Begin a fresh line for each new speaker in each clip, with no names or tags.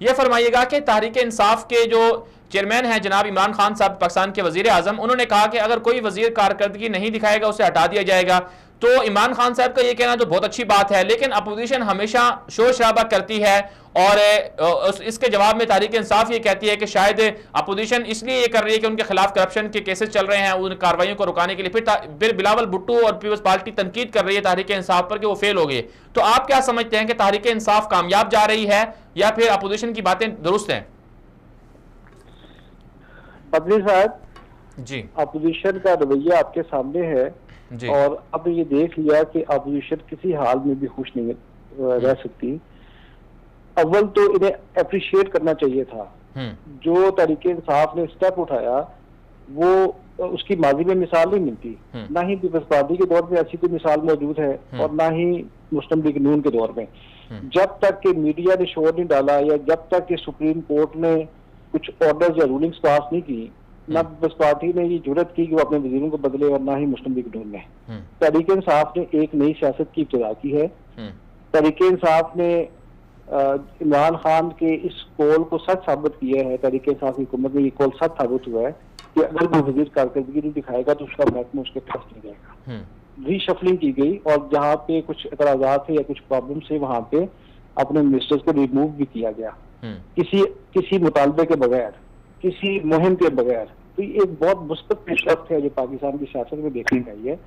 ये फरमाइएगा कि तहरीक इंसाफ के जो चेयरमैन हैं जनाब इमरान खान साहब, पाकिस्तान के वजीर आजम, उन्होंने कहा कि अगर कोई वजीर कारकर्दगी नहीं दिखाएगा उसे हटा दिया जाएगा। तो इमरान खान साहब का ये कहना तो बहुत अच्छी बात है, लेकिन अपोजिशन हमेशा शोर शराबा करती है और इसके जवाब में तहरीक इंसाफ ये कहती है कि शायद अपोजिशन इसलिए ये कर रही है कि उनके खिलाफ करप्शन के केसेस चल रहे हैं, उन कार्रवाइयों को रुकाने के लिए। फिर बिलावल भुट्टो और पीपल्स पार्टी तनकीद कर रही है तहरीक इंसाफ पर कि वो फेल हो गई। तो आप क्या समझते हैं कि तहरीक इंसाफ कामयाब जा रही है या फिर अपोजिशन की बातें दुरुस्त हैं?
पदवी साहब
जी,
अपोजिशन का रवैया आपके सामने है
जी।
और अब ये देख लिया कि अपोजिशन किसी हाल में भी खुश नहीं रह सकती। अव्वल तो इन्हें अप्रिशिएट करना चाहिए था। जो तहरीके इंसाफ ने स्टेप उठाया वो उसकी माजी में मिसाल नहीं मिलती, ना ही पीपल्स पार्टी के दौर में ऐसी कोई मिसाल मौजूद है और ना ही मुस्लिम लीग नून के दौर में। जब तक कि मीडिया ने शोर नहीं डाला या जब तक कि सुप्रीम कोर्ट ने कुछ ऑर्डर्स या रूलिंग्स पास नहीं की, ना पीपल्स पार्टी ने ये जुर्रत की कि वो अपने वजीरों को बदले और ना ही मुस्लिम लीग नून ने। तहरीक इंसाफ ने एक नई सियासत की इब्तिदा की है। तहरीक इंसाफ ने इमरान खान के इस कॉल को सच साबित किया है। तहरीक इंसाफ की हुकूमत में ये कॉल सच साबित हुआ है कि अगर वो वजीर कारकर्दगी नहीं दिखाएगा तो उसका महकमा उसके पास नहीं जाएगा। रीशफलिंग की गई और जहाँ पे कुछ एतराजात थे या कुछ प्रॉब्लम से वहां पे अपने मिनिस्टर्स को रिमूव भी किया गया किसी मुतालबे के बगैर, किसी मुहिम के बगैर। तो ये एक बहुत मुस्बत पेशरफ्त है जो पाकिस्तान की सियासत में देखने का ही है।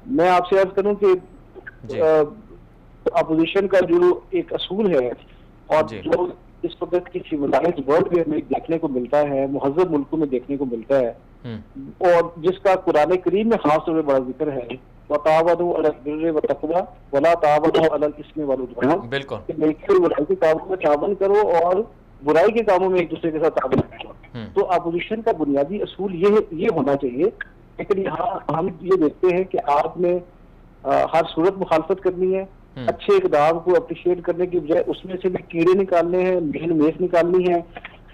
मैं आपसे अर्ज करूं कि अपोजिशन का जो एक असूल है और जो इस वक्त की सिविलाइज्ड वर्ल्ड में देखने को मिलता है, मुहज़्ज़ब मुल्कों में देखने को मिलता है और जिसका कुरान करीम में खास तौर पर बड़ा जिक्र है, वतावनु अलल बिर्रि व तक़वा वला तावनु अलल इस्मि वल उद्वान।
बिल्कुल,
नेकी और बुराई के कामों में तावन करो और बुराई के कामों में एक दूसरे के साथ तावन करो। तो अपोजिशन का बुनियादी असूल ये होना चाहिए। लेकिन यहाँ हम ये देखते हैं कि आपने हर सूरत मुखालफत करनी है, अच्छे इक़दाम को अप्रिशिएट करने की बजाय उसमें से भी कीड़े निकालने हैं, मेन मेस निकालनी है।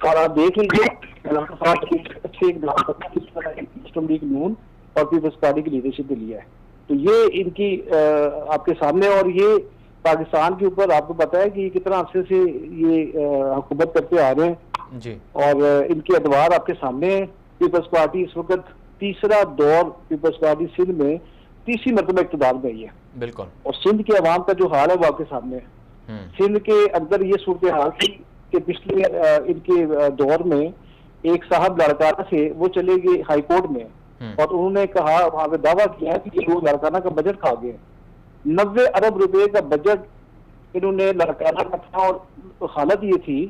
और आप देख लीजिए अच्छे इक़दाम मुस्लिम लीग नून और पीपल्स पार्टी की लीडरशिप ने लिया है। तो ये इनकी आपके सामने, और ये पाकिस्तान के ऊपर आपको पता है कि कितना अरसे से ये हुकूमत करते आ रहे हैं जी। और इनके अदवार आपके सामने है। पीपल्स पार्टी इस वक्त तीसरा दौर पीपल्स पार्टी सिंध में तीसरी मरतबा इक़्तिदार में आई है। बिल्कुल। और सिंध के अवाम का जो हाल है वो आपके सामने है। सिंध के अंदर ये सूरत हाल थी कि पिछले इनके दौर में एक साहब लाड़काना से वो चले गए हाई कोर्ट में और उन्होंने कहा, वहां पे दावा किया कि वो लाड़काना का बजट खा गए। 90 अरब रुपए का बजट इन्होंने लाड़काना का था और हालत ये थी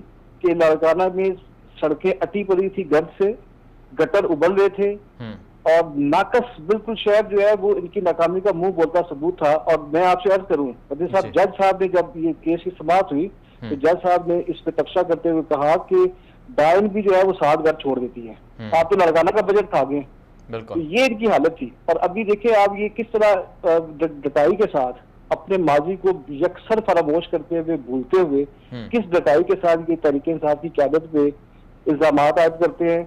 कि लाड़काना में सड़कें अटी पड़ी थी गर्द से, गटर उबल रहे थे और नाकस बिल्कुल शहर जो है वो इनकी नाकामी का मुंह बोलता सबूत था। और मैं आपसे अर्ज करूं वजीर साहब, जज साहब ने जब ये केस की समाअत हुई तो जज साहब ने इस पे तबसरा करते हुए कहा कि डाइन भी जो है वो 7 घर छोड़ देती है, आप तो लाड़काना का बजट खा गए। तो ये इनकी हालत थी। और अभी देखिए आप ये किस तरह डटाई के साथ अपने माजी को यकसर फरामोश करते हुए, भूलते हुए किस डटाई के साथ ये तहरीक इंसाफ की क़यादत पे इल्जाम आयद करते हैं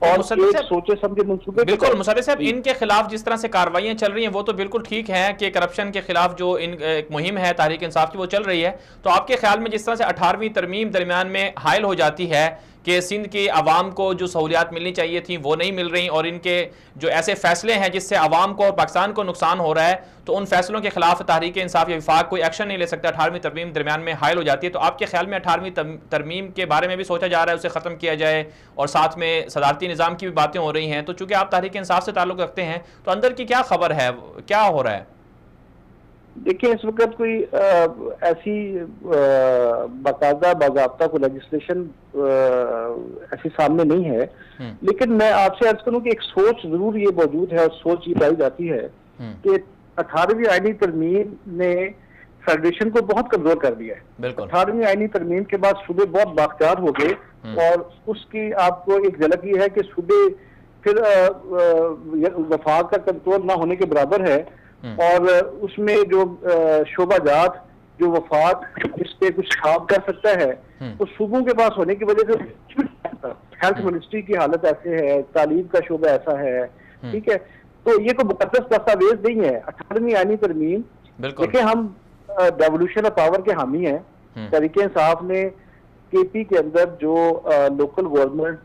और एक सोचे समझे मंसूबे।
बिल्कुल मुसर्रिफ साहब, इनके खिलाफ जिस तरह से कार्रवाइयां चल रही हैं वो तो बिल्कुल ठीक है कि करप्शन के खिलाफ जो एक मुहिम है तहरीक इंसाफ की वो चल रही है। तो आपके ख्याल में जिस तरह से 18वीं तरमीम दरमियान में हायल हो जाती है कि सिंध की आवाम को जो सहूलियात मिलनी चाहिए थी वो नहीं मिल रही और इनके जो ऐसे फैसले हैं जिससे आवाम को और पाकिस्तान को नुकसान हो रहा है, तो उन फैसलों के खिलाफ तहरीक इंसाफ या वफाक कोई एक्शन नहीं ले सकता, 18वीं तरमीम दरमियान में हायल हो जाती है। तो आपके ख्याल में 18वीं तरमीम के बारे में भी सोचा जा रहा है, उसे ख़त्म किया जाए और साथ में सदारती निज़ाम की भी बातें हो रही हैं। तो चूँकि आप तहरीक इंसाफ से ताल्लुक़ रखते हैं तो अंदर की क्या खबर है, क्या हो रहा है?
देखिए इस वक्त कोई ऐसी बाकायदा बाज़ाब्ता को लेजिस्लेशन ऐसी सामने नहीं है। लेकिन मैं आपसे अर्ज करूं कि एक सोच जरूर ये मौजूद है और सोच ये पाई जाती है कि 18वीं आईनी तरमीम ने फेडरेशन को बहुत कमजोर कर दिया है। 18वीं आईनी तरमीम के बाद सूबे बहुत बाख्तियार हो गए और उसकी आपको एक झलक ये है कि सूबे फिर वफाक का कंट्रोल ना होने के बराबर है और उसमें जो शोबाजात जो वफाक इस पे कुछ काम कर सकता है तो सूबों के पास होने की वजह से हेल्थ मिनिस्ट्री की हालत ऐसे है, तालीम का शोबा ऐसा है, ठीक है। तो ये कोई मुकद्दस दस्तावेज नहीं है 18वीं आईनी तरमीम। देखिए हम डेवोल्यूशन ऑफ पावर के हामी हैं। तहरीक इंसाफ ने केपी के अंदर जो लोकल गवर्नमेंट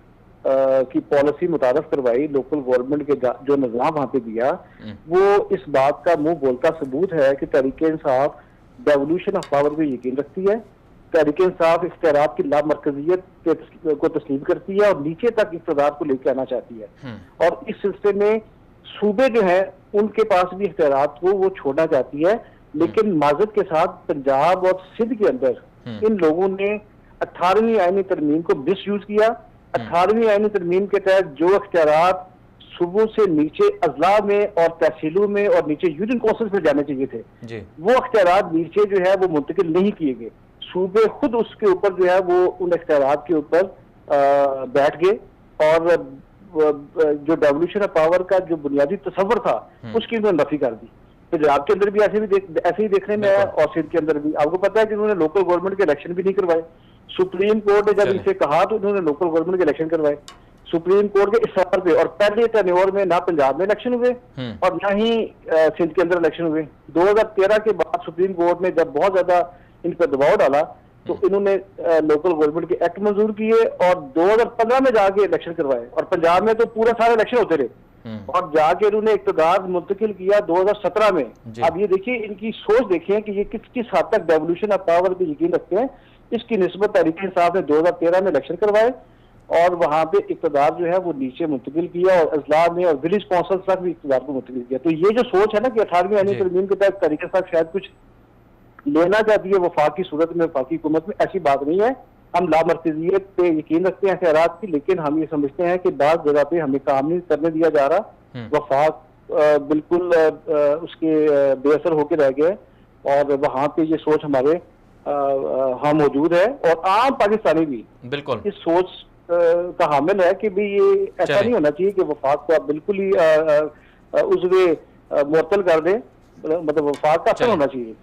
की पॉलिसी मुतारफ करवाई, लोकल गवर्नमेंट के जो निज़ाम वहां पे दिया, वो इस बात का मुंह बोलता सबूत है कि Tehreek Insaf devolution of power पे यकीन रखती है। तहरीक इंसाफ इख्तियारात की लामरकजियत को तस्लीम करती है और नीचे तक इख्तियार को लेकर आना चाहती है। और इस सिलसिले में सूबे जो है उनके पास भी इख्तियारात को वो छोड़ना चाहती है, लेकिन माजरत के साथ पंजाब और सिंध के अंदर इन लोगों ने 18वीं आईनी तरमीम को मिस यूज किया। 18वीं आईनी तरमीम के तहत जो इख्तियारात सूबों से नीचे अजला में और तहसीलों में और नीचे यूनियन काउंसिल में जाने चाहिए थे, वो इख्तियारात नीचे जो है वो मुंतकिल नहीं किए गए। सूबे खुद उसके ऊपर जो है वो उन इख्तियारात के ऊपर बैठ गए और जो डेवोल्यूशन ऑफ पावर का जो बुनियादी तस्वर था उसकी उन्होंने नफी कर दी। पंजाब के अंदर भी ऐसे ही देखने में आया और सिंध के अंदर भी। आपको पता है कि उन्होंने लोकल गवर्नमेंट के इलेक्शन भी नहीं करवाए। सुप्रीम कोर्ट ने जब इनसे कहा तो उन्होंने लोकल गवर्नमेंट के इलेक्शन करवाए सुप्रीम कोर्ट के इशारे पे, और पहले टर्नओवर में ना पंजाब में इलेक्शन हुए और ना ही सिंध के अंदर इलेक्शन हुए। 2013 के बाद सुप्रीम कोर्ट ने जब बहुत ज्यादा इन पर दबाव डाला तो इन्होंने लोकल गवर्नमेंट के एक्ट मंजूर किए और 2015 में जाके इलेक्शन करवाए, और पंजाब में तो पूरा सारा इलेक्शन होते रहे और जाके इन्होंने इक़्तिदार मुंतकिल किया 2017 में। अब ये देखिए इनकी सोच देखिए कि ये किस हद तक डेवोल्यूशन ऑफ पावर पे यकीन रखते हैं। इसकी निस्बत तहरीक इंसाफ ने 2013 में इलेक्शन करवाए और वहां पे इक़्तिदार जो है वो नीचे मुंतकिल किया और अजला में और विलेज काउंसिल तक भी इक़्तिदार को मुंतकिल किया। तो ये जो सोच है ना कि 18वीं आईनी तरमीम के तहत तहरीक इंसाफ शायद कुछ लेना चाहती है वफाक की सूरत में, वफाकी हुकूमत में, ऐसी बात नहीं है। हम लामरकजियत पे यकीन रखते हैं इख्तियारात की, लेकिन हम ये समझते हैं कि बात जगह पे हमें काम नहीं करने दिया जा रहा। वफाक बिल्कुल उसके बेअसर होकर रह गए और वहां पे ये सोच हमारे हाँ मौजूद है और आम पाकिस्तानी भी बिल्कुल इस सोच का हामिल है कि भी ये ऐसा नहीं होना चाहिए कि वफाक को आप बिल्कुल ही उज़्वे मुअत्तल कर दें, मतलब वफाक का असर होना चाहिए।